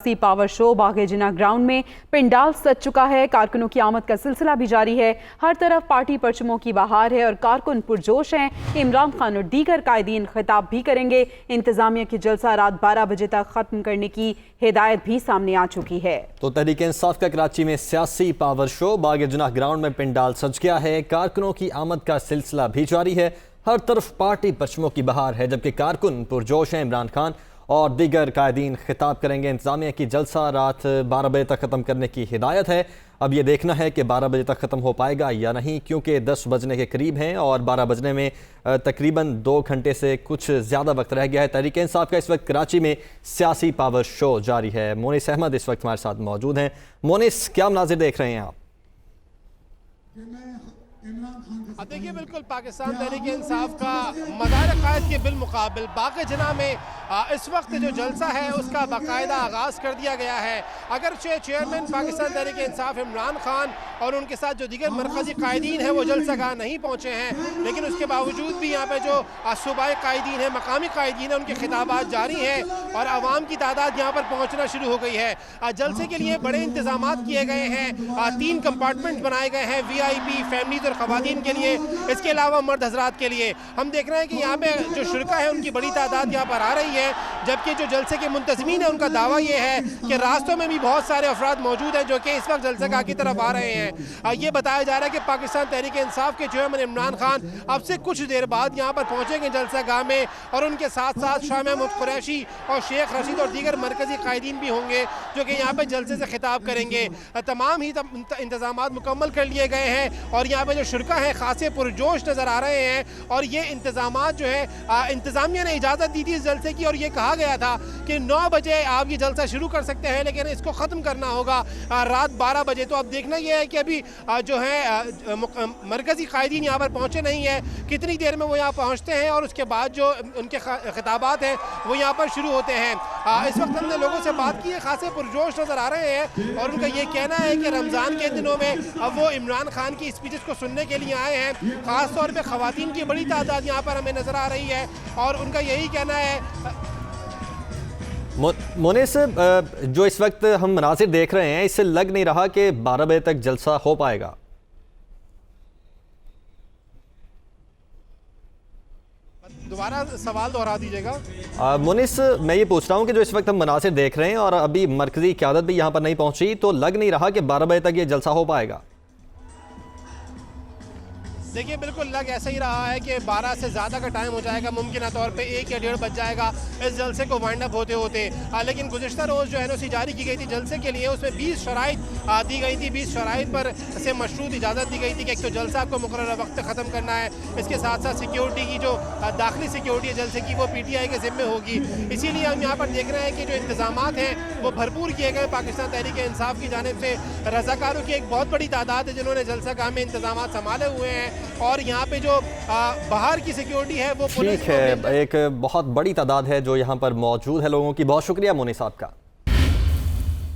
Power show बागे जिना ground में पिंडाल सज चुका है। कारकुनों की आमद का सिलसिला भी जारी है। हर तरफ पार्टी परचमों की बहार है और कारकुन पुरजोश हैं। इमरान खान और दीगर कायदीन खिताब भी करेंगे। इंतजामिया की जलसा रात 12 बजे तक खत्म करने की हिदायत भी सामने आ चुकी है। तो तहरीक इंसाफ का कराची में सियासी पावर शो बागे जिना ग्राउंड में पिंडाल सज गया है। कारकुनों की आमद का सिलसिला भी जारी है। हर तरफ पार्टी परचमों की बहार है, जबकि कारकुन पुरजोश हैं। इमरान खान और दीगर कायदीन खिताब करेंगे। इंतजामिया की जलसा रात 12 बजे तक ख़त्म करने की हिदायत है। अब ये देखना है कि 12 बजे तक ख़त्म हो पाएगा या नहीं, क्योंकि 10 बजने के करीब हैं और 12 बजने में तकरीबन 2 घंटे से कुछ ज़्यादा वक्त रह गया है। तहरीक इंसाफ का इस वक्त कराची में सियासी पावर शो जारी है। मोनिस अहमद इस वक्त हमारे साथ मौजूद हैं। मोनिस, क्या मनाज़िर देख रहे हैं आप? देखिए, बिल्कुल पाकिस्तान तहरीक इंसाफ का मदार कायद के बिलमुकाबिल बागे जिना में इस वक्त जो जलसा है उसका बाकायदा आगाज़ कर दिया गया है। अगरचे चेयरमैन पाकिस्तान तहरीक इंसाफ इमरान खान और उनके साथ जो दीगर मरकज़ी कायदीन हैं वो जलसागाह नहीं पहुँचे हैं, लेकिन उसके बावजूद भी यहाँ पे जो सूबाई कायदीन हैं, मकामी कायदीन हैं, उनके खिताबात जारी हैं और आवाम की तादाद यहाँ पर पहुँचना शुरू हो गई है। जलसे के लिए बड़े इंतजाम किए गए हैं। 3 कंपार्टमेंट बनाए गए हैं VIP, फैमिलीज और ख़वातीन के लिए, इसके अलावा मर्द हजरात के लिए। हम देख रहे हैं कि यहाँ पे जो शुरका है उनकी बड़ी तादाद यहाँ पर आ रही है, जबकि जो जलसे के मुंतज़मीन है उनका दावा ये है कि रास्तों में भी बहुत सारे अफराद मौजूद हैं जो कि इस वक्त जलसेगाह की तरफ आ रहे हैं। ये बताया जा रहा है कि पाकिस्तान तहरीक इंसाफ के चेयरमैन इमरान खान अब से कुछ देर बाद यहाँ पर पहुँचेंगे जलसेगाह में और उनके साथ साथ शाह महमूद कुरैशी और शेख रशीद और दीगर मरकजी कायदीन भी होंगे जो कि यहाँ पर जलसे से खिताब करेंगे। तमाम ही इंतजाम मुकम्मल कर लिए गए हैं और यहाँ पर जो शुरका है खासे पुरजोश नज़र आ रहे हैं। और ये इंतजामात जो है इंतज़ामिया ने इजाज़त दी थी इस जलसे की और ये कहा गया था कि 9 बजे आप ये जलसा शुरू कर सकते हैं, लेकिन इसको ख़त्म करना होगा रात 12 बजे। तो अब देखना ये है कि अभी जो है मरकज़ी कायदीन यहाँ पर पहुँचे नहीं है, कितनी देर में वो यहाँ पहुँचते हैं और उसके बाद जो उनके खिताबात हैं वो यहाँ पर शुरू होते हैं। इस वक्त हमने लोगों से बात की है, खासे पुरजोश नज़र आ रहे हैं और उनका ये कहना है कि रमज़ान के दिनों में अब वो इमरान खान की स्पीचेस को सुनने के लिए आए हैं। ख़ास तौर पे ख़वातीन की बड़ी तादाद यहाँ पर हमें नज़र आ रही है और उनका यही कहना है। मोनिस, जो इस वक्त हम मनाज़िर देख रहे हैं, इससे लग नहीं रहा कि 12 बजे तक जलसा हो पाएगा। दोबारा सवाल दोहरा दीजिएगा। मोनिस, मैं ये पूछ रहा हूँ कि जो इस वक्त हम मनाज़िर देख रहे हैं और अभी मरकज़ी क़यादत भी यहाँ पर नहीं पहुँची, तो लग नहीं रहा कि 12 बजे तक ये जलसा हो पाएगा। देखिए, बिल्कुल लग ऐसा ही रहा है कि 12 से ज़्यादा का टाइम हो जाएगा, मुमकिन तौर पे 1 या 1.5 बज जाएगा इस जलसे को वाइंड अप होते होते। लेकिन गुज़िश्ता रोज़ जो NOC जारी की गई थी जलसे के लिए, उसमें 20 शराइत दी गई थी। 20 शराइत पर से मशरूत इजाज़त दी गई थी कि एक तो जलसा को मुकर्रर वक्त ख़त्म करना है, इसके साथ साथ सिक्योरिटी की जो दाखिली सिक्योरिटी है जलसे की वो PTI के ज़िम्मे होगी। इसीलिए हम यहाँ पर देख रहे हैं कि जो इंतजाम हैं वो भरपूर किए गए पाकिस्तान तहरीक इंसाफ की जानिब से। रज़ाकारों की एक बहुत बड़ी तादाद है जिन्होंने जलसागाह में इंतजाम संभाले हुए हैं और यहाँ पे जो बाहर की सिक्योरिटी है वो ठीक है। एक बहुत बड़ी तादाद है जो यहाँ पर मौजूद है लोगों की। बहुत शुक्रिया मोनी साहब का।